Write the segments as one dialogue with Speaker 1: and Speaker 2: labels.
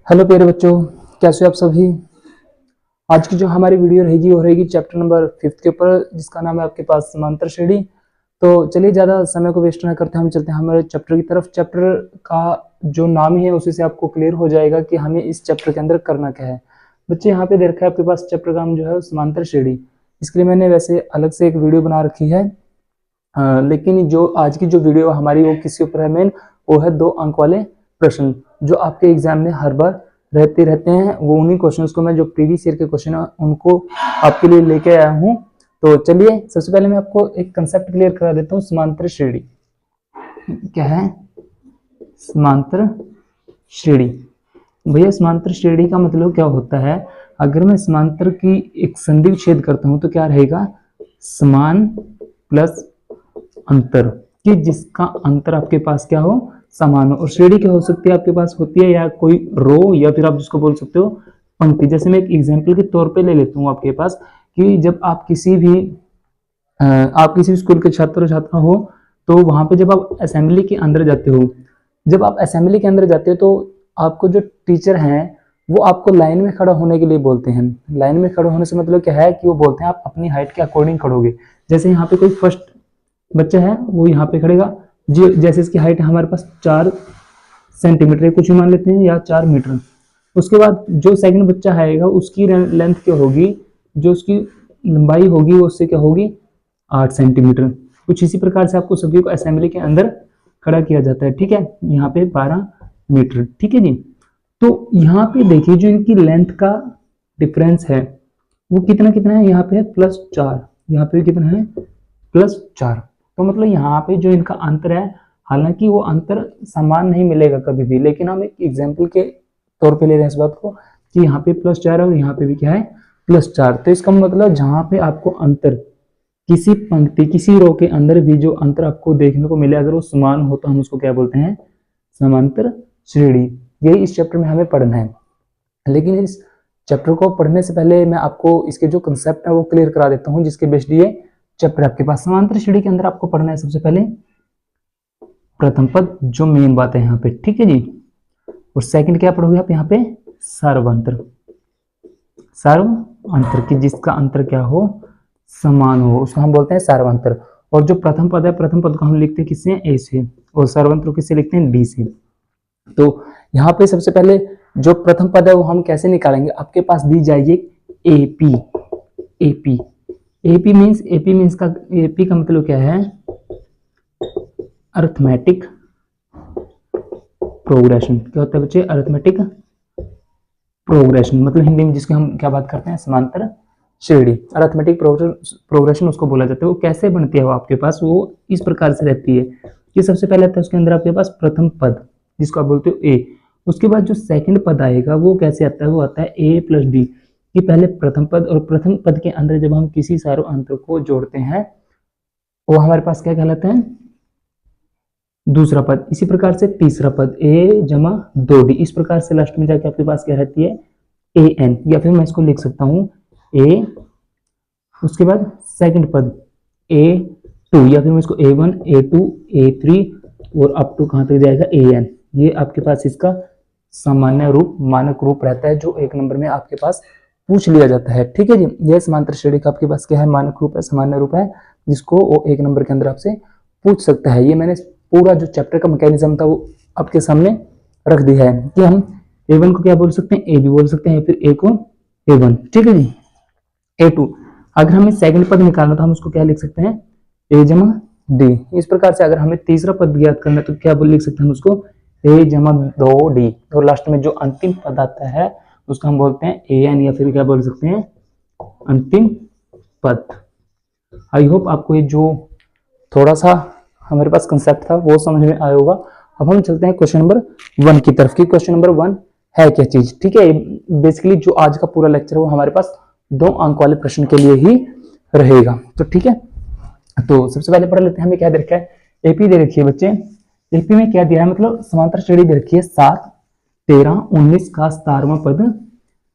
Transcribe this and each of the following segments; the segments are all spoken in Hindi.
Speaker 1: हेलो प्यारे बच्चों, कैसे हो आप सभी। आज की जो हमारी वीडियो रहेगी वो रहेगी चैप्टर नंबर 5 के ऊपर, जिसका नाम है आपके पास समांतर श्रेणी। तो चलिए ज़्यादा समय को वेस्ट ना करते हम चलते हैं हमारे चैप्टर की तरफ। चैप्टर का जो नाम ही है उसी से आपको क्लियर हो जाएगा कि हमें इस चैप्टर के अंदर करना क्या है। बच्चे यहाँ पे देख रखा है आपके पास चैप्टर का नाम जो है समांतर श्रेणी। इसके लिए मैंने वैसे अलग से एक वीडियो बना रखी है, लेकिन जो आज की जो वीडियो हमारी वो किसके ऊपर है मेन, वो है 2 अंक वाले प्रश्न जो आपके एग्जाम में हर बार रहते हैं। वो उन्हीं क्वेश्चंस को मैं जो प्रीवियस ईयर के क्वेश्चन है उनको आपके लिए लेके आया हूँ। तो चलिए सबसे पहले मैं आपको एक कंसेप्ट क्लियर करा देता हूँ। समांतर श्रेणी क्या है? समांतर श्रेणी भैया, समांतर श्रेणी का मतलब क्या होता है? अगर मैं समांतर की एक संधि विच्छेद करता हूँ तो क्या रहेगा? समान प्लस अंतर, कि जिसका अंतर आपके पास क्या हो? समान हो। और श्रेणी क्या हो सकती है आपके पास? होती है या कोई रो, या फिर आप जिसको बोल सकते हो पंक्ति। जैसे मैं एक एग्जांपल के तौर पे ले लेता हूँ आपके पास कि जब आप किसी भी स्कूल के छात्र छात्रा हो, तो वहां पे जब आप असेंबली के अंदर जाते हो, तो आपको जो टीचर हैं वो आपको लाइन में खड़ा होने के लिए बोलते हैं। लाइन में खड़ा होने से मतलब क्या है कि वो बोलते हैं आप अपनी हाइट के अकॉर्डिंग खड़ोगे। जैसे यहाँ पे कोई फर्स्ट बच्चा है वो यहाँ पे खड़ेगा जी, जैसे इसकी हाइट है हमारे पास 4 सेंटीमीटर कुछ मान लेते हैं, या 4 मीटर। उसके बाद जो सेकंड बच्चा आएगा उसकी लेंथ क्या होगी, जो उसकी लंबाई होगी वो उससे क्या होगी? 8 सेंटीमीटर। कुछ इसी प्रकार से आपको सभी को असेंबली के अंदर खड़ा किया जाता है। ठीक है, यहाँ पे 12 मीटर। ठीक है जी। तो यहाँ पे देखिए जो इनकी लेंथ का डिफरेंस है वो कितना कितना है? यहाँ पे है +4, यहाँ पे कितना है? +4। तो मतलब यहाँ पे जो इनका अंतर है, हालांकि वो अंतर समान नहीं मिलेगा कभी भी, लेकिन हम एक एग्जाम्पल के तौर पे ले रहे हैं इस बात को कि यहाँ पे +4 और यहाँ पे भी क्या है? +4। तो इसका मतलब जहाँ पे आपको अंतर किसी पंक्ति किसी रो के अंदर भी जो अंतर आपको देखने को मिले, अगर वो समान हो तो हम उसको क्या बोलते हैं? समांतर श्रेणी। यही इस चैप्टर में हमें पढ़ना है। लेकिन इस चैप्टर को पढ़ने से पहले मैं आपको इसके जो कंसेप्ट है वो क्लियर करा देता हूँ, जिसके बेस्ड ये चैप्टर आपके पास। समांतर श्रेणी के अंदर आपको पढ़ना है सबसे पहले प्रथम पद, जो मेन बात है यहाँ पे। ठीक है जी। और सेकंड क्या पढ़ोगे आप? यहाँ पे सार्वंतर। सार्वंतर की जिसका अंतर क्या हो? समान हो, उसको हम बोलते हैं सार्वंतर। और जो प्रथम पद है, प्रथम पद को हम लिखते हैं किससे? ए से। और सार्वंतर किससे लिखते हैं? डी से। तो यहाँ पे सबसे पहले जो प्रथम पद है वो हम कैसे निकालेंगे? आपके पास दी जाएगी एपी। एपी एपी मीन्स का मतलब क्या है? Arithmetic progression. क्या होता है बच्चे? Arithmetic progression. मतलब हिंदी में जिसकी हम क्या बात करते हैं? समांतर श्रेणी। अरिथमेटिक प्रोग्रेशन उसको बोला जाता है। वो कैसे बनती है? वो आपके पास वो इस प्रकार से रहती है कि सबसे पहले आता है उसके अंदर आपके पास प्रथम पद, जिसको आप बोलते हो ए। उसके बाद जो सेकंड पद आएगा वो कैसे आता है? वो आता है a + d, कि पहले प्रथम पद, और प्रथम पद के अंदर जब हम किसी सार्वंतर को जोड़ते हैं वो हमारे पास क्या कहलाता है? दूसरा पद। इसी प्रकार से तीसरा पद a + 2d। इस प्रकार से लास्ट में जाके आपके पास क्या रहती है? an, या फिर मैं इसको लिख सकता हूँ a, उसके बाद सेकंड पद a2, या फिर मैं इसको a1 a2 a3 और अप टू कहाँ तक जाएगा? an। ये आपके पास इसका सामान्य रूप, मानक रूप रहता है, जो 1 नंबर में आपके पास पूछ लिया जाता है। ठीक है जी। ये समांतर श्रेणी का आपके पास क्या है? मानक रूप है, सामान्य रूप है, जिसको वो 1 नंबर के अंदर आपसे पूछ सकता है। ये मैंने पूरा जो चैप्टर का मैकेनिज्म था वो आपके सामने रख दिया है कि हम a1 को क्या बोल सकते हैं? a भी बोल सकते हैं, या फिर a को a1। ठीक है जी। a2, अगर हमें सेकंड पद निकालना तो हम उसको क्या लिख सकते हैं? a + d। इस प्रकार से अगर हमें तीसरा पद ज्ञात करना है तो क्या बोल लिख सकते हैं हम उसको? a + 2d। और लास्ट में जो अंतिम पद आता है उसको हम बोलते हैं an, या फिर क्या बोल सकते हैं? अंतिम पद। आई होप आपको ये जो थोड़ा सा हमारे पास कंसेप्ट था वो समझ में आया होगा। अब हम चलते हैं क्वेश्चन नंबर 1 की तरफ, कि क्वेश्चन नंबर 1 है क्या चीज। ठीक है, बेसिकली जो आज का पूरा लेक्चर है वो हमारे पास 2 अंक वाले प्रश्न के लिए ही रहेगा। तो ठीक है, तो सबसे पहले पढ़ लेते हैं हमें क्या दे रखा है। एपी दे रखी है बच्चे। एपी में क्या दिया है? मतलब समांतर श्रेणी दे रखी है 7, 13, 19 का 17वां पद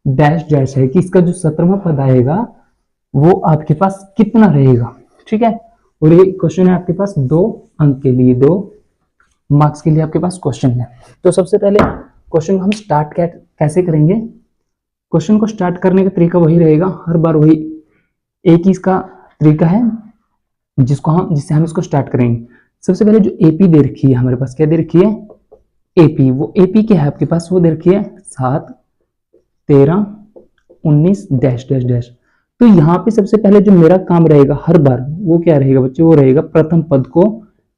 Speaker 1: डैश डैश है, कि इसका जो 17वां पद आएगा वो आपके पास कितना रहेगा। ठीक है, और ये क्वेश्चन है आपके पास 2 अंक के लिए, 2 मार्क्स के लिए आपके पास क्वेश्चन है। तो सबसे पहले क्वेश्चन को हम स्टार्ट कैसे करेंगे। क्वेश्चन को स्टार्ट करने का तरीका वही रहेगा, हर बार वही एक ही इसका तरीका है जिससे हम इसको स्टार्ट करेंगे। सबसे पहले जो एपी दे रखी है हमारे पास, क्या दे रखी है, एपी। वो एपी क्या है आपके पास, वो दे रखी है 7, 13, 19 डैश डैश डैश। तो यहाँ पे सबसे पहले जो मेरा काम रहेगा हर बार वो क्या रहेगा बच्चे, वो रहेगा प्रथम पद को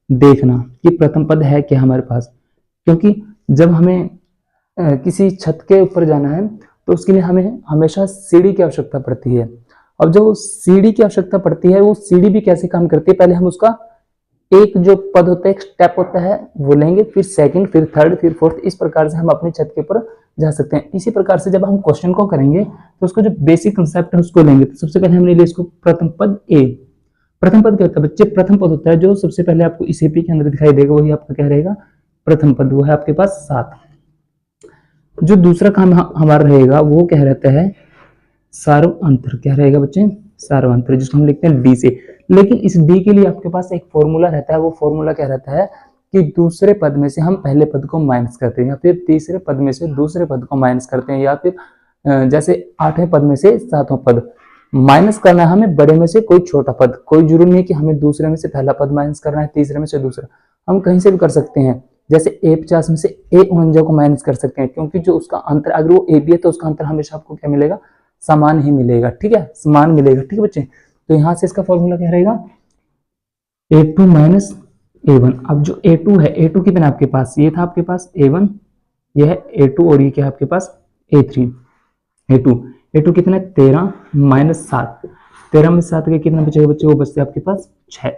Speaker 1: देखना कि प्रथम पद है क्या हमारे पास। क्योंकि जब हमें किसी छत के ऊपर जाना है तो उसके लिए हमें हमेशा सीढ़ी की आवश्यकता पड़ती है। अब जो सीढ़ी की आवश्यकता पड़ती है वो सीढ़ी भी कैसे काम करती है, पहले हम उसका एक जो पद होता है, एक स्टेप होता है वो लेंगे, फिर सेकंड, फिर थर्ड, फिर फोर्थ, इस प्रकार से हम अपनी छत के ऊपर जा सकते हैं। इसी प्रकार से जब हम क्वेश्चन को करेंगे तो उसका जो बेसिक कंसेप्ट है उसको लेंगे। तो सबसे पहले हमने लिया इसको प्रथम पद ए। प्रथम पद क्या होता है बच्चे, प्रथम पद होता है जो सबसे पहले आपको इस एपी के अंदर दिखाई देगा, वही आपका क्या रहेगा, प्रथम पद। वो है आपके पास 7। जो दूसरा काम हमारा रहेगा वो क्या रहता है, सार्वअंतर। क्या रहेगा बच्चे, सार्वअंतर, जिसको हम लिखते हैं डी से। लेकिन इस डी के लिए आपके पास एक फॉर्मूला रहता है। वो फॉर्मूला क्या रहता है कि दूसरे पद में से हम पहले पद को माइनस करते हैं, या फिर तीसरे पद में से दूसरे पद को माइनस करते हैं, या फिर जैसे 8वें पद में से 7वां पद माइनस करना है हमें, बड़े में से कोई छोटा पद। कोई जरूरी नहीं है कि हमें दूसरे में से पहला पद माइनस करना है, तीसरे में से दूसरा, हम कहीं से भी कर सकते हैं। जैसे A50 में से A49 को माइनस कर सकते हैं, क्योंकि जो उसका अंतर, अगर वो AB है तो उसका अंतर हमेशा आपको क्या मिलेगा, समान ही मिलेगा। ठीक है, समान मिलेगा। ठीक है बच्चे, तो यहां से इसका फॉर्मूला क्या रहेगा, A2 माइनस A1। अब जो A2 है, A2 कितना आपके पास, ये था आपके पास A1, ये है A2, और ये क्या है आपके पास A3। A2 कितना है 13 माइनस 7, 13 में 7 के कितना बचेगा बच्चे, वो बचते आपके पास 6।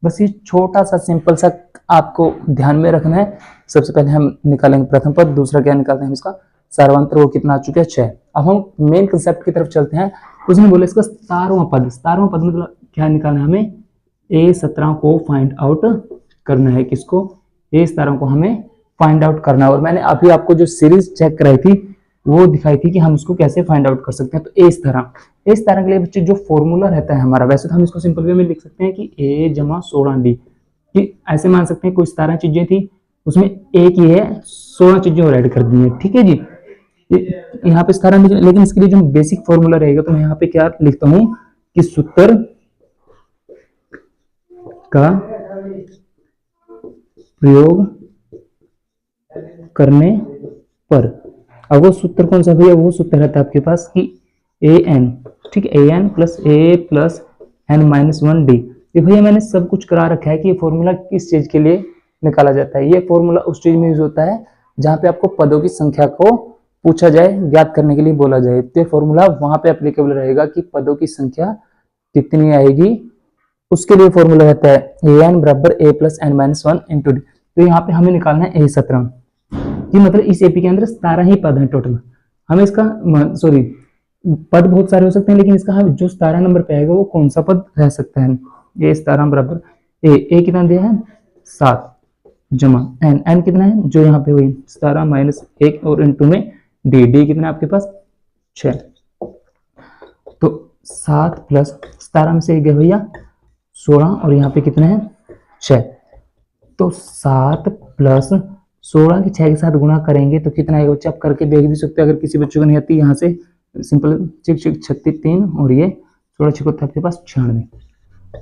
Speaker 1: बस ये छोटा सा सिंपल सा आपको ध्यान में रखना है। सबसे पहले हम निकालेंगे प्रथम पद, दूसरा क्या निकालते हैं हम इसका सार्वंत्र, वो कितना आ चुका है 6। अब हम मेन कंसेप्ट की तरफ चलते हैं। उसने बोले इसका 17वां पद। 17वां पद मतलब क्या निकालना है हमें, A17 को फाइंड आउट करना है। किसको, A17 को हमें फाइंड आउट करना है। और मैंने अभी आपको जो सीरीज चेक कराई थी वो दिखाई थी कि हम उसको कैसे फाइंड आउट कर सकते हैं। तो A17 के लिए बच्चे जो फॉर्मूला रहता है हमारा, वैसे तो हम इसको सिंपल वे में लिख सकते हैं कि A जमा 16D, कि ऐसे मान सकते हैं कोई 17 चीजें थी, उसमें एक ही है 16 चीजें और ऐड कर दी है। ठीक है जी, यहाँ पे 17, लेकिन इसके लिए जो बेसिक फॉर्मूला रहेगा तो मैं यहाँ पे क्या लिखता हूँ कि सूत्र का प्रयोग करने पर। अब वो सूत्र कौन सा भैया, वो सूत्र रहता है आपके पास कि an, ठीक है, an plus a plus n minus 1d। ये भैया मैंने सब कुछ करा रखा है कि ये फॉर्मूला किस चीज के लिए निकाला जाता है। ये फॉर्मूला उस चीज में यूज होता है जहां पे आपको पदों की संख्या को पूछा जाए, ज्ञात करने के लिए बोला जाए। तो फॉर्मूला वहां पे एप्लीकेबल रहेगा कि पदों की संख्या कितनी आएगी, उसके लिए फॉर्मूला रहता है an बराबर a plus n minus 1 into D. तो यहाँ पे हमें निकालना है A17 कि मतलब इस एपी के अंदर 17 ही पद हैं टोटल। हमें इसका सॉरी, पद बहुत सारे हो सकते हैं, लेकिन इसका हम जो 17 नंबर पे आएगा वो कौन सा पद रह सकता है। A17 बराबर ए कितना दिया है 7 जमा n कितना है जो यहाँ पे हुई 17 माइनस 1 और इंटू में डी कितना है आपके पास 6। तो 7 प्लस 17 में से गया भैया 16 और यहाँ पे कितना है 6। तो 7 प्लस 16 के 6 के साथ गुणा करेंगे तो कितना आएगा बच्चे, आप करके देख भी सकते हैं अगर किसी बच्चों को नहीं आती। यहाँ से सिंपल 36 3 और ये 16 6 होता है आपके पास 96,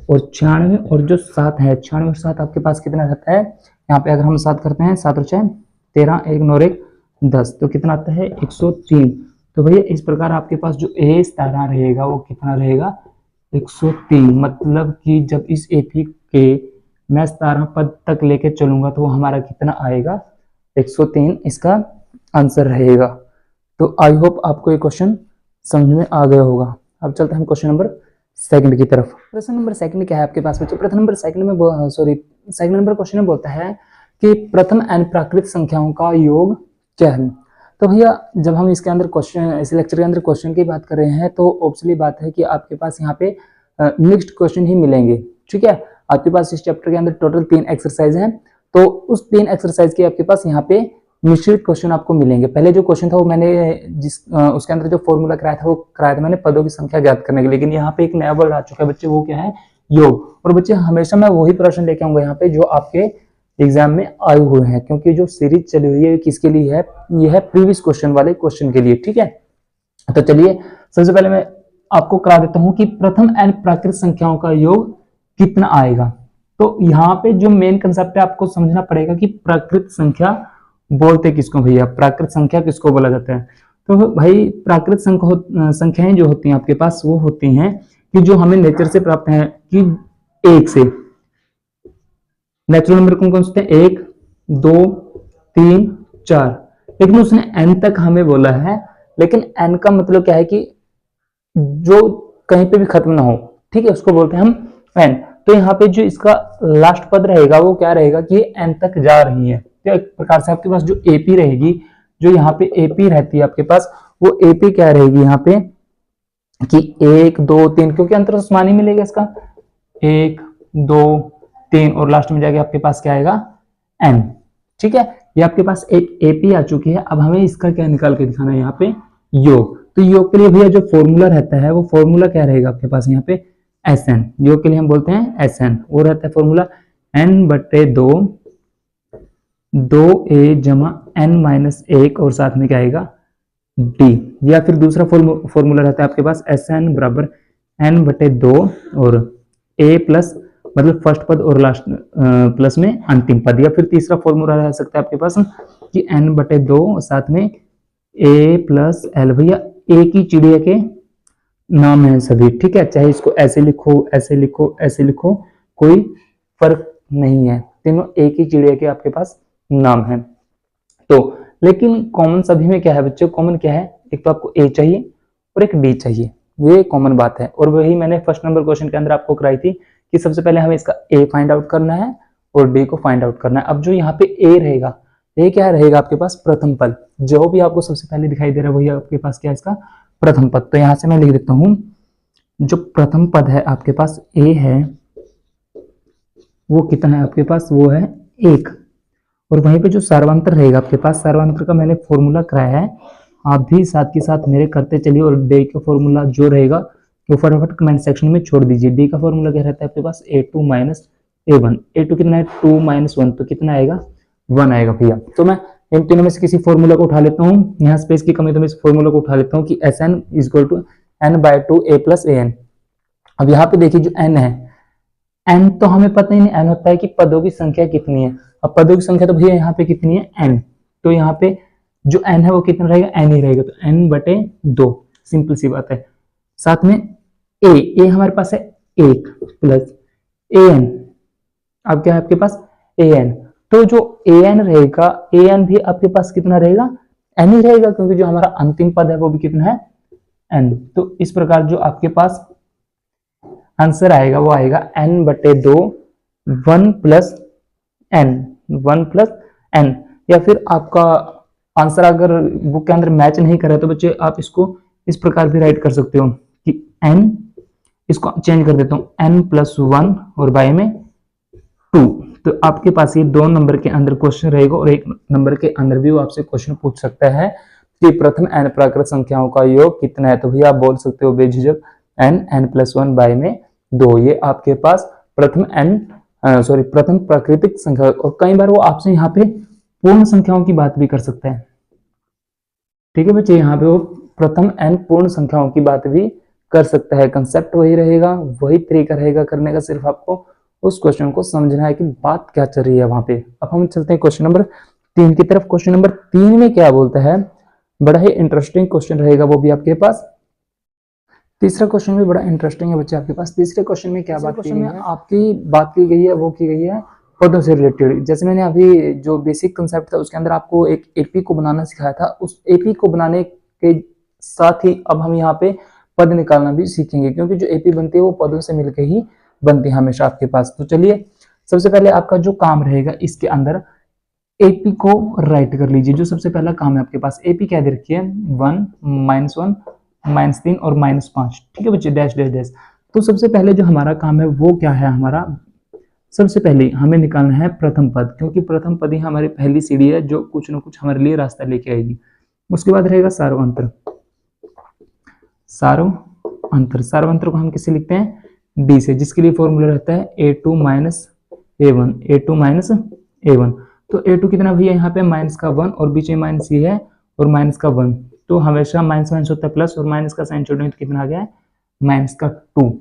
Speaker 1: और 96 और जो 7 है 96 और 7 आपके पास कितना रहता है। यहाँ पे अगर हम 7 करते हैं 7 और 6 13, 1 9 1 10, तो कितना आता है 103। तो भैया इस प्रकार आपके पास जो A17 रहेगा वो कितना रहेगा 103। मतलब कि जब इस एपी के मैं 17 पद तक लेके चलूंगा तो हमारा कितना आएगा 103, इसका आंसर रहेगा। तो आई होप आपको ये क्वेश्चन समझ में आ गया होगा। अब चलते हैं हम क्वेश्चन नंबर सेकंड की तरफ। प्रश्न नंबर सेकंड क्या है आपके पास बच्चों, प्रथम नंबर सेकंड में सेकंड नंबर क्वेश्चन में बोलता है कि प्रथम n प्राकृत संख्याओं का योग क्या है। तो भैया जब हम इसके अंदर क्वेश्चन, इस लेक्चर के अंदर क्वेश्चन की बात कर रहे हैं तो ऑब्वियसली बात है कि आपके पास यहाँ पे मिक्स्ड क्वेश्चन ही मिलेंगे। ठीक है, आपके पास इस चैप्टर के अंदर टोटल 3 एक्सरसाइज हैं, तो उस 3 एक्सरसाइज के आपके पास यहाँ पे मिश्रित क्वेश्चन आपको मिलेंगे। पहले जो क्वेश्चन था वो मैंने उसके अंदर जो फॉर्मूला कराया था वो कराया था मैंने पदों की संख्या ज्ञात करने के लिए, लेकिन यहाँ पे एक नया वर्ड आ चुका है बच्चे, वो क्या है योग। और बच्चे हमेशा मैं वही प्रश्न लेके आऊंगा यहाँ पे जो आपके एग्जाम में आए हुए हैं, क्योंकि जो सीरीज चली हुई है किसके लिए है, ये है प्रीवियस क्वेश्चन वाले क्वेश्चन के लिए। ठीक है, तो चलिए सबसे पहले मैं आपको करा देता हूं कि प्रथम n प्राकृत संख्याओं का योग कितना आएगा। तो यहाँ पे जो मेन कंसेप्ट है आपको समझना पड़ेगा कि प्राकृत संख्या बोलते किसको भैया, प्राकृत संख्या किसको बोला जाता है। तो भाई प्राकृत संख्याएं जो होती हैं आपके पास वो होती हैं कि जो हमें नेचर से प्राप्त है, कि एक से नेचुरल नंबर कौन कौन से हैं, 1 2 3 4, लेकिन उसने n तक हमें बोला है, लेकिन n का मतलब क्या है कि जो कहीं पे भी खत्म ना हो। ठीक है, उसको बोलते हैं हम n। तो यहाँ पे जो इसका लास्ट पद रहेगा वो क्या रहेगा कि n तक जा रही है। तो एक प्रकार से आपके पास जो AP रहेगी, जो यहाँ पे AP रहती है आपके पास, वो AP क्या रहेगी यहाँ पे कि 1 2 3, क्योंकि अंतर आसमानी मिलेगा इसका 1 2 3 और लास्ट में जाके आपके पास क्या आएगा n। ठीक है, ये आपके पास एक AP आ चुकी है। अब हमें इसका क्या निकाल के दिखाना है यहाँ पे, योग। तो योग के लिए भैया जो फॉर्मूला रहता है वो फॉर्मूला क्या रहेगा आपके पास यहाँ पे, SN। योग के लिए हम बोलते हैं SN, वो रहता है फॉर्मूला n/2 2a जमा n-1 और साथ में क्या आएगा d। या फिर दूसरा फॉर्मूला रहता है आपके पास SN बराबर n/2 और a प्लस मतलब फर्स्ट पद और लास्ट प्लस में अंतिम पद। या फिर तीसरा फॉर्मूला रह सकता है आपके पास कि n/2 साथ में a प्लस l। भैया एक ही चिड़िया के नाम है सभी। ठीक है, चाहे इसको ऐसे लिखो ऐसे लिखो ऐसे लिखो, कोई फर्क नहीं है, तीनों एक ही चिड़िया के आपके पास नाम है। तो लेकिन कॉमन सभी में क्या है बच्चों, कॉमन क्या है, एक तो आपको a चाहिए और एक d चाहिए, ये कॉमन बात है। और वही मैंने फर्स्ट नंबर क्वेश्चन के अंदर आपको कराई थी कि सबसे पहले हमें इसका a फाइंड आउट करना है और d को फाइंड आउट करना है। अब जो यहाँ पे a रहेगा, a क्या रहेगा आपके पास, प्रथम पद। जो भी आपको सबसे पहले दिखाई दे रहा है वही आपके पास क्या है, इसका प्रथम पद। तो यहाँ से मैं लिख देता हूं, जो प्रथम पद है आपके पास a है वो कितना है आपके पास, वो है 1। और वहीं पे जो सार्वंतर रहेगा आपके पास, सार्वंतर का मैंने फॉर्मूला कराया है, आप भी साथ के साथ मेरे करते चलिए। और d का फॉर्मूला जो रहेगा वो फटाफट कमेंट सेक्शन में छोड़ दीजिए। d का फॉर्मूला क्या रहता है आपके पास, a2 माइनस a1। a2 कितना है, 2 माइनस 1, तो कितना आएगा, 1 आएगा भैया। तो मैं इन तीनों में से किसी फॉर्मूला को उठा लेता हूँ, यहाँ स्पेस की कमी तो मैं इस फॉर्मूला को उठा लेता हूँ कि SN equal to n/2 a plus an। अब यहाँ पे देखिए जो n है, n तो हमें पता ही नहीं, n होता है कि पदों की संख्या कितनी है। अब पदों की संख्या तो भैया यहाँ पे कितनी है, n। तो यहाँ पे जो n है वो कितना रहेगा, n ही रहेगा, तो n/2, सिंपल सी बात है। साथ में a हमारे पास है 1 प्लस an। अब क्या है आपके पास an, तो जो an रहेगा, an भी आपके पास कितना रहेगा, n ही रहेगा, क्योंकि जो हमारा अंतिम पद है वो भी कितना है, n। तो इस प्रकार जो आपके पास आंसर आएगा वो आएगा n/2 1 प्लस n। या फिर आपका आंसर अगर बुक के अंदर मैच नहीं करे तो बच्चे आप इसको इस प्रकार भी राइट कर सकते हो कि n, इसको चेंज कर देता हूं n+1 और बाय में 2। तो आपके पास ये 2 नंबर के अंदर क्वेश्चन रहेगा और 1 नंबर के अंदर भी वो आपसे क्वेश्चन पूछ सकता है कि प्रथम n प्राकृत संख्याओं का योग कितना है। तो भैया आप बोल सकते हो बेझिझक n+1 बाय में 2। ये आपके पास प्रथम प्राकृतिक संख्या। और कई बार वो आपसे यहाँ पे पूर्ण संख्याओं की बात भी कर सकता है। ठीक है बच्चे, यहाँ पे वो प्रथम n पूर्ण संख्याओं की बात भी कर सकता है। कंसेप्ट वही रहेगा, वही तरीका रहेगा करने का, सिर्फ आपको उस क्वेश्चन को समझना है कि बात क्या चल रही है वहां पे। अब हम चलते हैं क्वेश्चन नंबर 3 की तरफ। क्वेश्चन नंबर 3 में क्या बोलता है, बड़ा ही इंटरेस्टिंग क्वेश्चन रहेगा वो भी आपके पास। तीसरा क्वेश्चन भी बड़ा इंटरेस्टिंग है बच्चे आपके पास। तीसरे क्वेश्चन में क्या बात की गई है, आपकी बात की गई है वो की गई है पदों से रिलेटेड। जैसे मैंने अभी जो बेसिक कंसेप्ट था उसके अंदर आपको एक एपी को बनाना सिखाया था, उस एपी को बनाने के साथ ही अब हम यहाँ पे पद निकालना भी सीखेंगे, क्योंकि जो एपी बनती है वो पदों से मिलकर ही बनती है हमेशा आपके पास। तो चलिए सबसे पहले आपका जो काम रहेगा इसके अंदर एपी को राइट कर लीजिए। जो सबसे पहला काम है आपके पास, एपी क्या दे रखी है, 1 -1 -3 और -5। ठीक है बच्चे, डैश डैश डैश। तो सबसे पहले जो हमारा काम है वो क्या है, हमारा सबसे पहले हमें निकालना है प्रथम पद, क्योंकि प्रथम पद ही हमारी पहली सीढ़ी है जो कुछ ना कुछ हमारे लिए रास्ता लेके आएगी। उसके बाद रहेगा सार्वंतर। सार्वंतर को हम किससे लिखते हैं, डी से, जिसके लिए फॉर्मूला रहता है a2 - a1, a2 - A1। तो A2 कितना भैया यहाँ पे माइनस का 1 और बीच में माइनस ये है और माइनस का 1, तो हमेशा माइनस माइनस होता है प्लस, और माइनस का साइन छोड़ेंगे तो कितना आ गया है माइनस का 2।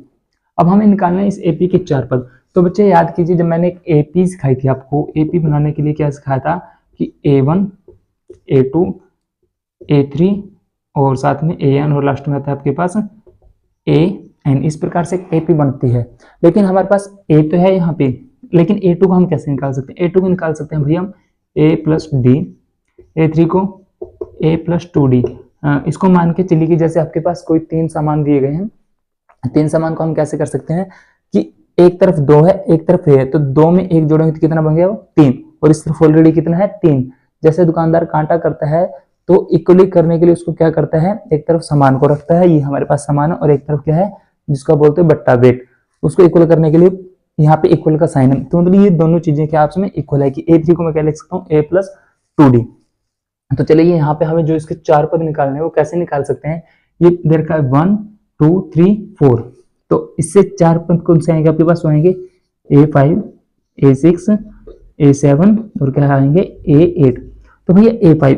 Speaker 1: अब हमें निकालना है इस AP के 4 पद। तो बच्चे याद कीजिए, जब मैंने एक AP सिखाई थी आपको, AP बनाने के लिए क्या सिखाया था कि A1 A2 A3 और साथ में AN और लास्ट में आता है आपके पास AN। इस प्रकार से AP बनती है। लेकिन हमारे पास A तो है यहाँ पे, लेकिन A2 को हम कैसे निकाल सकते हैं? A2 को निकाल सकते हैं भैया हम A प्लस D, A3 को A प्लस 2D। इसको मान के चलिए कि जैसे आपके पास कोई 3 सामान दिए गए हैं, 3 सामान को हम कैसे कर सकते हैं कि एक तरफ 2 है एक तरफ A है, तो 2 में 1 जोड़ेंगे तो कितना बन गया वो 3, और इस तरफ ऑलरेडी कितना है 3। जैसे दुकानदार कांटा करता है तो इक्वली करने के लिए उसको क्या करता है, एक तरफ सामान को रखता है, ये हमारे पास सामान है, और एक तरफ क्या है जिसका बोलते हैं बट्टा वेट, उसको इक्वल करने के लिए यहाँ पे इक्वल का साइन है। तो मतलब ये दोनों चीजें क्या आपस में इक्वल है कि A3 को मैं क्या लिख सकता हूँ A प्लस 2D। तो चलिए यहाँ पे हमें जो इसके 4 पद निकालने हैं वो कैसे निकाल सकते हैं? ये दे रखा है 1 2 3 4, तो इससे 4 पद कौन से आएंगे आपके पास? आएंगे A5 A6 A7 और क्या आएंगे A8। तो भैया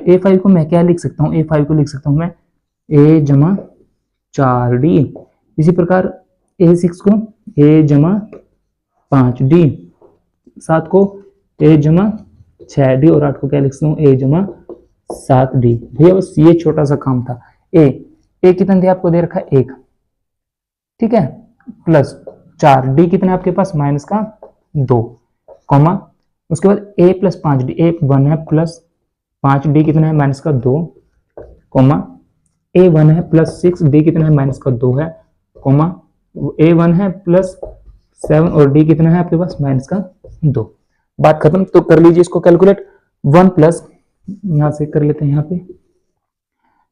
Speaker 1: A5 को मैं क्या लिख सकता हूँ? A5 को लिख सकता हूँ मैं A जमा 4D। इसी प्रकार A6 को A जमा 5D, 7 को A जमा 6D और 8 को क्या लिख सकता हूँ A जमा 7D। भैया बस ये छोटा सा काम था। A कितना दिया आपको? दे रखा है 1, ठीक है, प्लस 4D कितना है आपके पास? माइनस का 2, कॉमा उसके बाद A प्लस 5D, A 1 है प्लस 5D कितना है? माइनस का 2, कॉमा A 1 है प्लस 6D कितना है? माइनस का 2 है, कॉमा A 1 है प्लस 7 और D कितना है आपके पास? माइनस का 2। बात खत्म। तो कर लीजिए इसको कैलकुलेट। 1 प्लस, यहां से कर लेते हैं यहाँ पे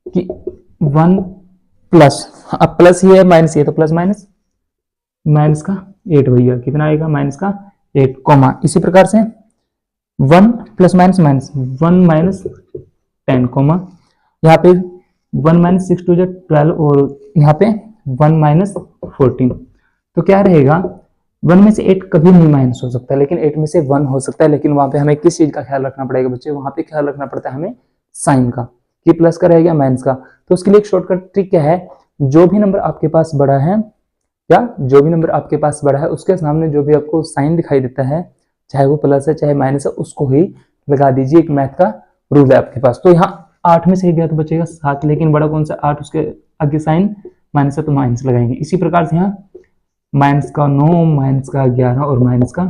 Speaker 1: कि 1 प्लस, अब प्लस ये है माइनस ये, तो प्लस माइनस माइनस का 8 भैया कितना आएगा? माइनस का 8, कॉमा इसी प्रकार से 1 plus minus minus 1 minus 10, comma यहाँ पे 1 माइनस 6 2 12 और यहाँ पे 1 माइनस 14। तो क्या रहेगा? 1 में से 8 कभी नहीं माइनस हो सकता, लेकिन 8 में से 1 हो सकता है। लेकिन वहां पे हमें किस चीज का ख्याल रखना पड़ेगा बच्चे? वहां पे ख्याल रखना पड़ता है हमें साइन का, कि प्लस का रहेगा माइनस का। तो उसके लिए एक शॉर्टकट ट्रिक क्या है? जो भी नंबर आपके पास बड़ा है, क्या जो भी नंबर आपके पास बड़ा है उसके सामने जो भी आपको साइन दिखाई देता है, चाहे वो प्लस है चाहे माइनस है, उसको ही लगा दीजिए। एक मैथ का रूल है आपके पास। तो यहाँ 8 में से गया तो बचेगा 7, लेकिन बड़ा कौन सा? 8, उसके आगे साइन माइनस है तो माइनस लगाएंगे। इसी प्रकार से यहाँ माइनस का 9, माइनस का 11 और माइनस का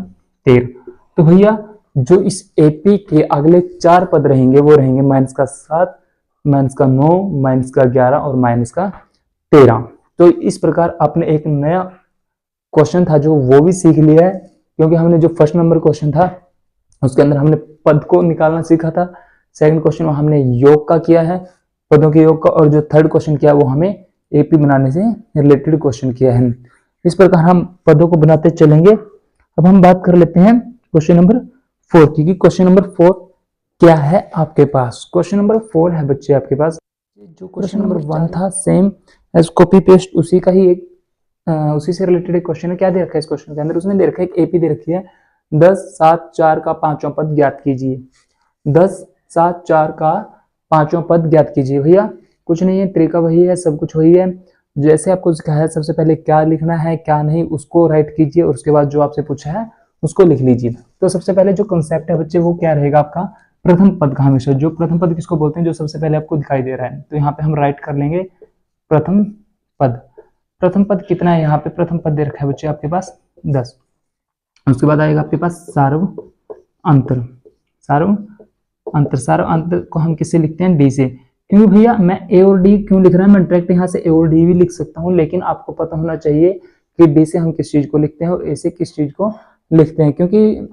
Speaker 1: 13। तो भैया जो इस AP के अगले 4 पद रहेंगे वो रहेंगे माइनस का 7, माइनस का 9, माइनस का 11 और माइनस का 13। तो इस प्रकार आपने एक नया क्वेश्चन था जो वो भी सीख लिया है, क्योंकि हमने जो फर्स्ट नंबर क्वेश्चन था उसके अंदर हमने पद को निकालना सीखा था। सेकंड क्वेश्चन में हमने योग का किया है, पदों के योग का, और जो थर्ड क्वेश्चन किया वो हमें AP बनाने से रिलेटेड क्वेश्चन किया है। इस प्रकार हम पदों को बनाते चलेंगे। अब हम बात कर लेते हैं क्वेश्चन नंबर 4 की, कि क्वेश्चन नंबर 4 क्या है आपके पास? क्वेश्चन नंबर 4 है बच्चे आपके पास जो क्वेश्चन नंबर 1 था, सेम एज कॉपी पेस्ट उसी का ही एक उसी से रिलेटेड एक क्वेश्चन है। क्या दे रखा है इस क्वेश्चन के अंदर? उसने दे रखा है एक AP दे रखी है 10 7 4 का पांचवा पद ज्ञात कीजिए। 10 7 4 का पांचवा पद ज्ञात कीजिए। भैया कुछ नहीं है, तरीका वही है, सब कुछ वही है जैसे आपको सिखाया है। सबसे पहले क्या लिखना है क्या नहीं उसको राइट कीजिए, और उसके बाद जो आपसे पूछा है उसको लिख लीजिए। तो सबसे पहले जो कंसेप्ट है बच्चे वो क्या रहेगा आपका? प्रथम पद का। हमेशा जो प्रथम पद किसको बोलते हैं? जो सबसे पहले आपको दिखाई दे रहा है। तो यहाँ पे हम राइट कर लेंगे प्रथम पद। प्रथम पद कितना है? यहाँ पे प्रथम पद दे रखा है बच्चे आपके पास 10। उसके बाद आएगा आपके पास सार्व अंतर। सार्व अंतर को हम किससे लिखते हैं? D से। क्योंकि भैया मैं A और D क्यों लिख रहा है? मैं डायरेक्ट यहाँ से A और D भी लिख सकता हूँ, लेकिन आपको पता होना चाहिए कि D से हम किस चीज को लिखते हैं और A से किस चीज को लिखते हैं। क्योंकि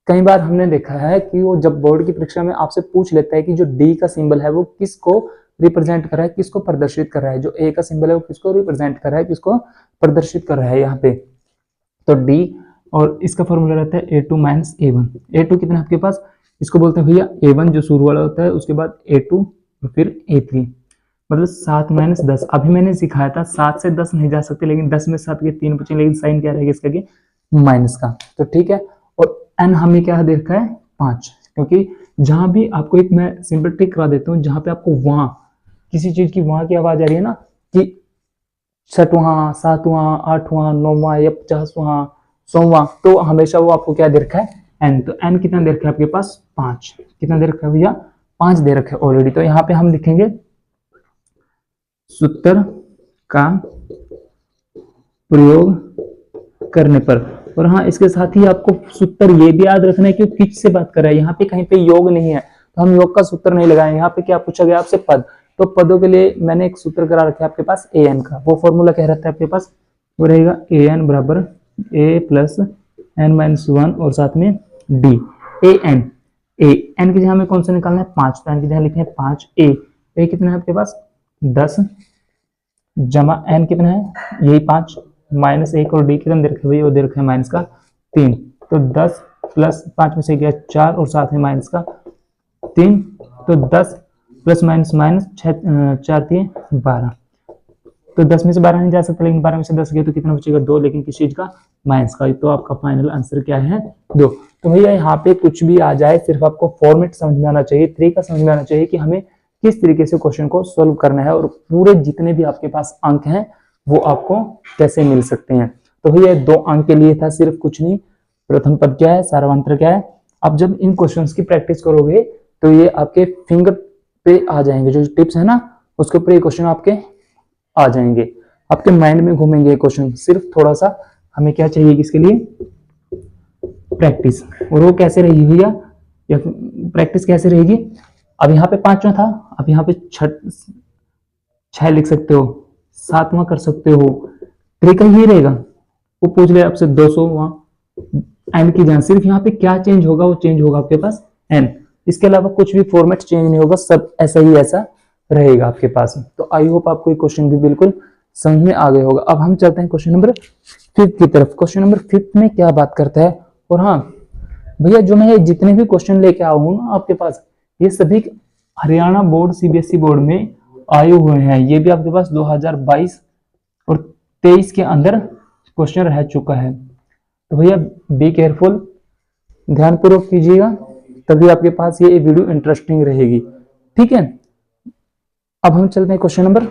Speaker 1: कई बार हमने देखा है कि वो जब बोर्ड की परीक्षा में आपसे पूछ लेता है कि जो D का सिंबल है वो किसको रिप्रेजेंट कर रहा है, किसको प्रदर्शित कर रहा है, जो A का सिंबल है वो किसको रिप्रेजेंट कर रहा है, किसको प्रदर्शित कर रहा है यहाँ पे। तो D, और इसका फॉर्मूला रहता है A2 माइनस A1। A2 कितना आपके पास? इसको बोलते हैं भैया A1 जो शुरू वाला होता है, उसके बाद A2 और फिर A3, मतलब 7 माइनस 10। अभी मैंने सिखाया था 7 से 10 नहीं जा सकते, लेकिन 10 में 7 के 3 बचे, लेकिन साइन क्या रहेगा इसका? माइनस का। तो ठीक है। और n हमें क्या दे रखा है? 5, क्योंकि जहां भी आपको एक मैं सिंपल ट्रिक करा देता हूँ, जहां पे आपको वहां किसी चीज की वहां की आवाज आ रही है ना, कि 6वां 7वां 8वां 9वां या 50वां 100वां, तो हमेशा वो आपको क्या दे रखा है, एन। तो एन कितना दे रखा है आपके पास, 5। कितना दे रखा है भैया, 5 दे रखा है ऑलरेडी। तो यहाँ पे हम लिखेंगे सूत्र का प्रयोग करने पर। और हाँ, इसके साथ ही आपको सूत्र ये भी याद रखना है कि किस से बात कर रहा है। यहाँ पे कहीं पे योग नहीं है, तो हम योग का सूत्र नहीं लगाएंगे। यहाँ पे क्या पूछा गया आपसे, पद। तो पदों के लिए मैंने एक सूत्र करा रखा है आपके पास ए एन का। वो फॉर्मूला क्या रहता है आपके पास, वो रहेगा ए एन बराबर ए प्लस एन माइनस 1 और साथ में डी। ए एन की जगह हमें कौन सा निकालना है, 5। तो एन की जगह लिखे हैं 5। ए कितना है आपके पास, 10 जमा एन कितना है, यही 5 माइनस 1 और डी कितना दे रखे भाई, वो दे रखे है माइनस का 3। तो 10 प्लस 5 में से गया 4 और साथ में माइनस का 3। तो 10 प्लस माइनस माइनस 4 3 12। तो 10 में से 12 नहीं जा सकता, लेकिन 12 में से 10 गया तो कितना बचेगा, 2। लेकिन किस चीज का, माइनस का। तो आपका फाइनल आंसर क्या है, 2। तो भैया यहाँ पे कुछ भी आ जाए, सिर्फ आपको फॉर्मेट समझ में आना चाहिए, तरीका समझ में आना चाहिए कि हमें किस तरीके से क्वेश्चन को सोल्व करना है, और पूरे जितने भी आपके पास अंक हैं वो आपको कैसे मिल सकते हैं। तो भैया 2 अंक के लिए था सिर्फ, कुछ नहीं। प्रथम पद क्या है, सार्वधातुक क्या है। अब जब इन क्वेश्चंस की प्रैक्टिस करोगे तो ये आपके फिंगर पे आ जाएंगे, जो टिप्स है ना उसके ऊपर ये क्वेश्चन आपके आ जाएंगे, आपके माइंड में घूमेंगे क्वेश्चन। सिर्फ थोड़ा सा हमें क्या चाहिए इसके लिए, प्रैक्टिस। और वो कैसे रहेगी भैया, या प्रैक्टिस कैसे रहेगी। अब यहाँ पे 5वां था, अब यहाँ पे 6 लिख सकते हो, 7वां कर सकते हो। तरीका ये रहेगा, वो पूछ ले आपसे 200वां एन की जगह सिर्फ यहाँ पे क्या चेंज होगा, वो चेंज होगा आपके पास एन। इसके अलावा कुछ भी फॉर्मेट चेंज नहीं होगा, सब ऐसा ही ऐसा रहेगा आपके पास। तो आई होप आपको ये क्वेश्चन भी बिल्कुल समझ में आ गया होगा। अब हम चलते हैं क्वेश्चन नंबर 5 की तरफ। क्वेश्चन नंबर 5 में क्या बात करता है। और हाँ भैया, जो मैं जितने भी क्वेश्चन लेके आऊँ ना आपके पास, ये सभी हरियाणा बोर्ड सीबीएसई बोर्ड में आए हुए हैं। ये भी आपके पास 2022 और 23 के अंदर क्वेश्चन रह चुका है। तो भैया बी केयरफुल, ध्यानपूर्वक कीजिएगा, तभी आपके पास ये वीडियो इंटरेस्टिंग रहेगी। ठीक है, अब हम चलते हैं क्वेश्चन नंबर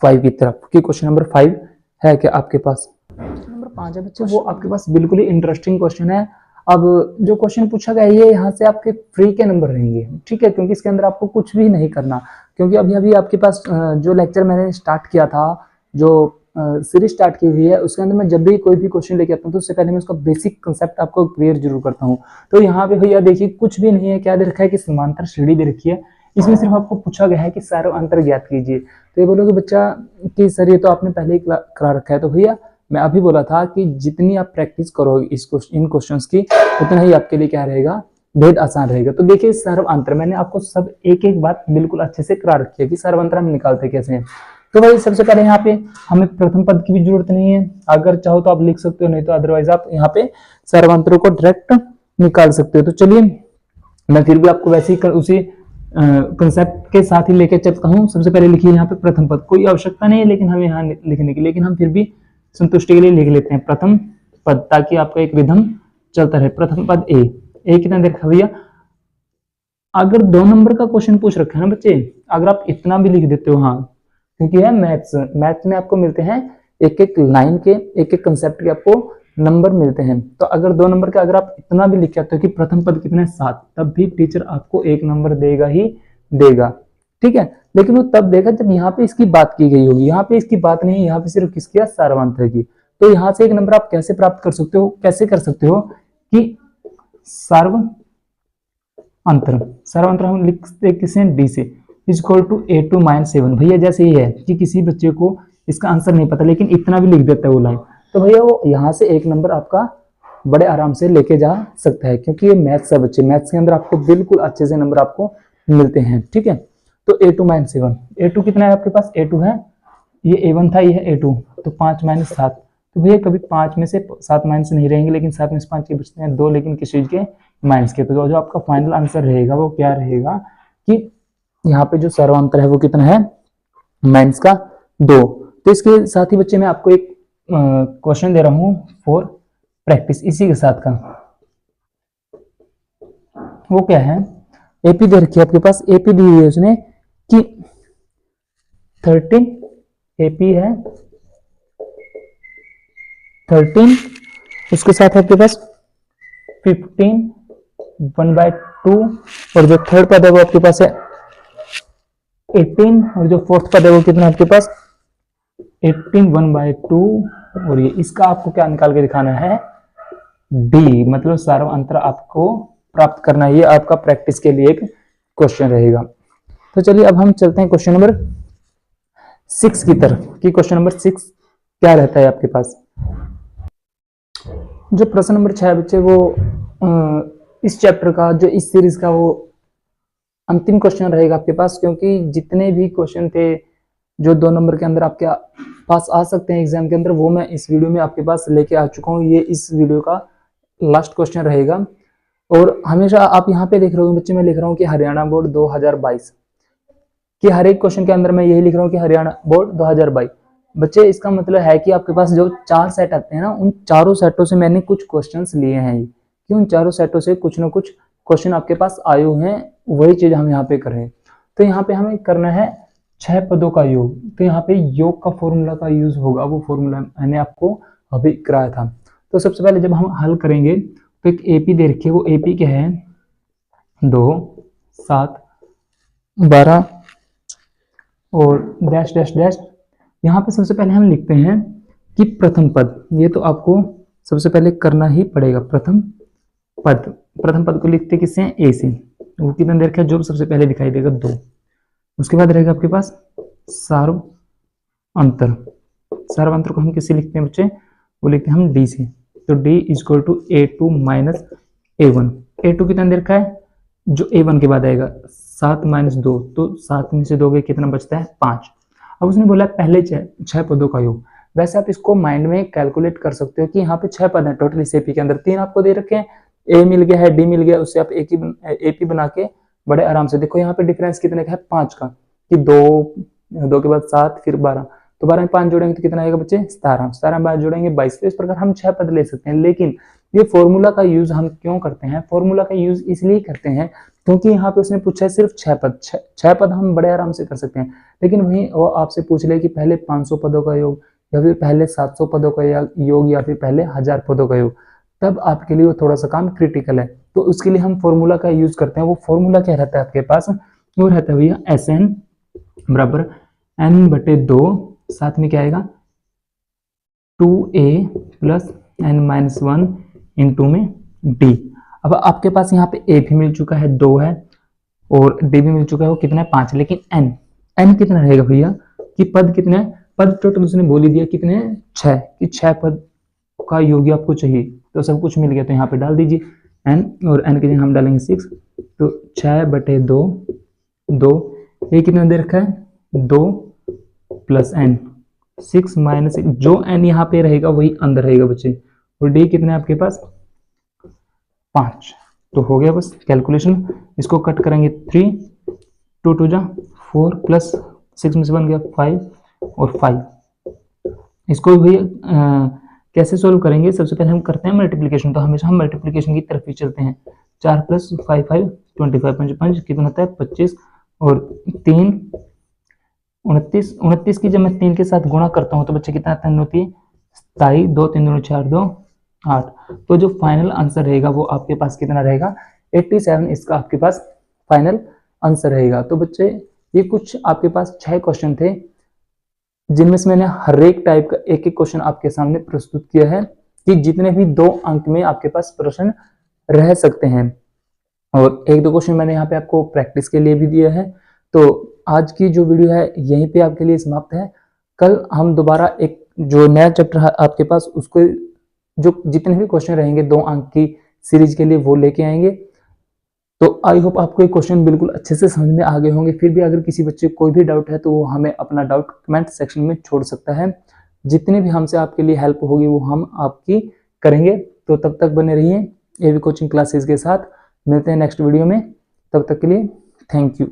Speaker 1: 5 की तरफ, कि क्वेश्चन नंबर 5 है क्या आपके पास। नंबर 5 है बच्चे, वो आपके पास बिल्कुल ही इंटरेस्टिंग क्वेश्चन है। अब जो क्वेश्चन पूछा गया है, ये यहाँ से आपके फ्री के नंबर रहेंगे, ठीक है, क्योंकि इसके अंदर आपको कुछ भी नहीं करना। क्योंकि अभी अभी आपके पास जो लेक्चर मैंने स्टार्ट किया था, जो सीरीज स्टार्ट की हुई है, उसके अंदर मैं जब भी कोई भी क्वेश्चन लेके आता हूँ तो उससे पहले मैं उसका बेसिक कंसेप्ट आपको क्लियर जरूर करता हूँ। तो यहाँ पे भैया देखिए कुछ भी नहीं है, क्या दे रखा है कि समांतर श्रेणी दे रखी है। इसमें सिर्फ आपको पूछा गया है कि सारे अंतर ज्ञात कीजिए। तो ये बोलोगे बच्चा कि सर ये तो आपने पहले ही करा रखा है। तो भैया मैं अभी बोला था कि जितनी आप प्रैक्टिस करोगे इन क्वेश्चंस की, उतना ही आपके लिए क्या रहेगा, बेहद आसान रहेगा। तो देखिए सर्व अंतर, मैंने आपको सब एक एक बात बिल्कुल अच्छे से करा रखी है कि सर्व अंतर हम निकालते कैसे हैं। तो भाई सबसे पहले यहाँ पे हमें प्रथम पद की भी जरूरत नहीं है, अगर चाहो तो आप लिख सकते हो, नहीं तो अदरवाइज आप यहाँ पे सर्व अंतरों को डायरेक्ट निकाल सकते हो। तो चलिए मैं फिर भी आपको वैसे ही उसी कंसेप्ट के साथ ही लेकर चलता हूँ। सबसे पहले लिखिए यहाँ पे प्रथम पद, कोई आवश्यकता नहीं है लेकिन हमें यहाँ लिखने की, लेकिन हम फिर भी संतुष्टि के लिए लिख लेते हैं प्रथम पद, ताकि आपका एक रिदम चलता रहे। प्रथम पद ए कितना देखा भैया। अगर 2 नंबर का क्वेश्चन पूछ रखा है ना बच्चे, अगर आप इतना भी लिख देते हो, हाँ, क्योंकि है मैथ्स में आपको मिलते हैं एक एक लाइन के, एक एक कंसेप्ट के आपको नंबर मिलते हैं। तो अगर 2 नंबर के अगर आप इतना भी लिख के आते हो कि प्रथम पद कितना है 7, तब भी टीचर आपको 1 नंबर देगा ही देगा, ठीक है। लेकिन वो तब देगा जब यहाँ पे इसकी बात की गई होगी। यहाँ पे इसकी बात नहीं है, यहाँ पे सिर्फ किसकी है, सार्वंत्र की। तो यहाँ से 1 नंबर आप कैसे प्राप्त कर सकते हो, कैसे कर सकते हो कि सर्व अंतर हम लिखते किसे, डी से, इज इक्वल टू A2 - 7। भैया जैसे ये है कि किसी बच्चे को इसका आंसर नहीं पता लेकिन इतना भी लिख देता है वो लाइन, तो भैया वो यहाँ से 1 नंबर आपका बड़े आराम से लेके जा सकता है, क्योंकि ये मैथ्स है बच्चे, मैथ्स के अंदर आपको बिल्कुल अच्छे से नंबर आपको मिलते हैं, ठीक है। तो A2 - 7, A2 कितना है आपके पास, A2 है, ये A1 था, ये है A2, तो 5 - 7। तो भैया कभी 5 में से 7 माइनस नहीं रहेंगे, लेकिन 7 में से 5 के बचते हैं 2, लेकिन किस चीज के, माइनस के। तो जो आपका फाइनल आंसर रहेगा वो क्या रहेगा कि यहाँ पे जो सर्वांतर है वो कितना है, माइनस का 2। तो इसके साथ ही बच्चे मैं आपको एक क्वेश्चन दे रहा हूँ फॉर प्रैक्टिस इसी के साथ का। वो क्या है, एपी दे रखी है आपके पास, एपी दी हुई है उसने कि 13 एपी है 13, उसके साथ आपके पास 15 1/2 और जो थर्ड पद है वो आपके पास है 18 और जो फोर्थ पद है वो कितना आपके पास 18 1/2 और ये इसका आपको क्या निकाल के दिखाना है डी, मतलब सारा अंतर आपको प्राप्त करना है। ये आपका प्रैक्टिस के लिए एक क्वेश्चन रहेगा। तो चलिए अब हम चलते हैं क्वेश्चन नंबर 6 की तरफ कि क्वेश्चन नंबर 6 क्या रहता है आपके पास। जो प्रश्न नंबर 6 बच्चे वो इस चैप्टर का, जो इस सीरीज का वो अंतिम क्वेश्चन रहेगा आपके पास, क्योंकि जितने भी क्वेश्चन थे जो 2 नंबर के अंदर आपके पास आ सकते हैं एग्जाम के अंदर, वो मैं इस वीडियो में आपके पास लेके आ चुका हूँ। ये इस वीडियो का लास्ट क्वेश्चन रहेगा। और हमेशा आप यहाँ पे देख रहे हो बच्चे, मैं लिख रहा हूँ कि हरियाणा बोर्ड 2022 कि हर एक क्वेश्चन के अंदर मैं यही लिख रहा हूँ कि हरियाणा बोर्ड 2022 बच्चे। इसका मतलब है कि आपके पास जो 4 सेट आते हैं ना, उन चारों सेटों से मैंने कुछ क्वेश्चंस लिए हैं कि उन चारों सेटों से कुछ ना कुछ क्वेश्चन आपके पास आए हुए हैं, वही चीज हम यहाँ पे कर रहे हैं। तो यहाँ पे हमें करना है 6 पदों का योग। तो यहाँ पे योग का फॉर्मूला का यूज होगा, वो फॉर्मूला मैंने आपको अभी कराया था। तो सबसे पहले जब हम हल करेंगे तो एक एपी दे रखी है, वो एपी क्या है 2 7 12 और डैश डैश डैश। यहाँ पे सबसे पहले हम लिखते हैं कि प्रथम पद, ये तो आपको सबसे पहले करना ही पड़ेगा। प्रथम पद को लिखते किससे हैं, ए से। वो कितना दे रखा है, जो सबसे पहले दिखाई देगा 2। उसके बाद रहेगा आपके पास सार्व अंतर को हम किससे लिखते हैं बच्चे, वो लिखते हैं हम डी से। तो D is equal to A2 minus A1। A2 कितना दे रखा है, जो A1 के बाद आएगा 7 माइनस 2, तो 7 में से 2 गए कितना बचता है 5। अब उसने बोला पहले 6 पदों का योग। वैसे आप इसको माइंड में कैलकुलेट कर सकते हो कि यहाँ पे 6 पद हैं टोटल इस एपी के अंदर, 3 आपको दे रखे हैं, ए मिल गया है, डी मिल गया, उससे आप एपी बना के बड़े आराम से देखो। यहाँ पे डिफरेंस कितने का है 5 का, कि 2 के बाद 7 फिर 12, तो 12 में 5 जोड़ेंगे तो कितना आएगा बच्चे 17 में 5 जोड़ेंगे 22। तो इस प्रकार हम 6 पद ले सकते हैं। लेकिन ये फॉर्मूला का यूज हम क्यों करते हैं, फॉर्मूला का यूज इसलिए करते हैं क्योंकि यहाँ पे उसने पूछा है सिर्फ 6 पद। 6 पद हम बड़े आराम से कर सकते हैं। लेकिन वहीं वो आपसे पूछ ले कि पहले 500 पदों का योग या फिर पहले 700 पदों का योग या फिर पहले 1000 पदों का योग, तब आपके लिए वो थोड़ा सा काम क्रिटिकल है। तो उसके लिए हम फॉर्मूला का यूज करते हैं। वो फॉर्मूला क्या रहता है आपके पास, वो रहता है भैया Sn बराबर n/2, साथ में क्या आएगा 2a प्लस n-1 इंटू में d। अब आपके पास यहाँ पे a भी मिल चुका है 2 है और d भी मिल चुका है, वो कितना है 5। लेकिन n कितना रहेगा भैया, कि पद कितने पद टोटल उसने बोल ही दिया कितने 6, कि 6 पद का योग आपको चाहिए। तो सब कुछ मिल गया, तो यहाँ पे डाल दीजिए n, और n के जगह हम डालेंगे 6, तो 6/2 2, ये कितना दे रखा है 2 प्लस n 6 माइनस, जो n यहाँ पे रहेगा वही अंदर रहेगा बच्चे, और d कितना है आपके पास 5। तो हो गया बस कैलकुलेशन। इसको कट करेंगे 3 2 2 जा 4 प्लस 6 में से बन गया 5 और 5। इसको भी कैसे सोल्व करेंगे, सबसे पहले हम करते हैं मल्टीप्लिकेशन। तो हमेशा हम मल्टीप्लिकेशन की तरफ ही चलते हैं। 4 प्लस 5 5 25 5 5 कितना होता है 25 और 3 29 की जब मैं 3 के साथ गुणा करता हूँ तो बच्चे कितना आता होती है 27, 2 3 2 4 2 8। तो जो फाइनल आंसर रहेगा वो आपके पास कितना रहेगा 87, इसका आपके पास फाइनल आंसर रहेगा। तो बच्चे ये कुछ आपके पास 6 क्वेश्चन थे, जिनमें से मैंने हर एक टाइप का एक एक क्वेश्चन आपके सामने प्रस्तुत किया है कि जितने भी 2 अंक में आपके पास प्रश्न रह सकते हैं। और 1-2 क्वेश्चन मैंने यहाँ पे आपको प्रैक्टिस के लिए भी दिया है। तो आज की जो वीडियो है यहीं पे आपके लिए समाप्त है। कल हम दोबारा एक जो नया चैप्टर है आपके पास, उसको जो जितने भी क्वेश्चन रहेंगे 2 अंक की सीरीज के लिए वो लेके आएंगे। तो आई होप आपको ये क्वेश्चन बिल्कुल अच्छे से समझ में आ गए होंगे। फिर भी अगर किसी बच्चे को कोई भी डाउट है तो वो हमें अपना डाउट कमेंट सेक्शन में छोड़ सकता है। जितनी भी हमसे आपके लिए हेल्प होगी वो हम आपकी करेंगे। तो तब तक बने रहिए एवी कोचिंग क्लासेस के साथ। मिलते हैं नेक्स्ट वीडियो में, तब तक के लिए थैंक यू।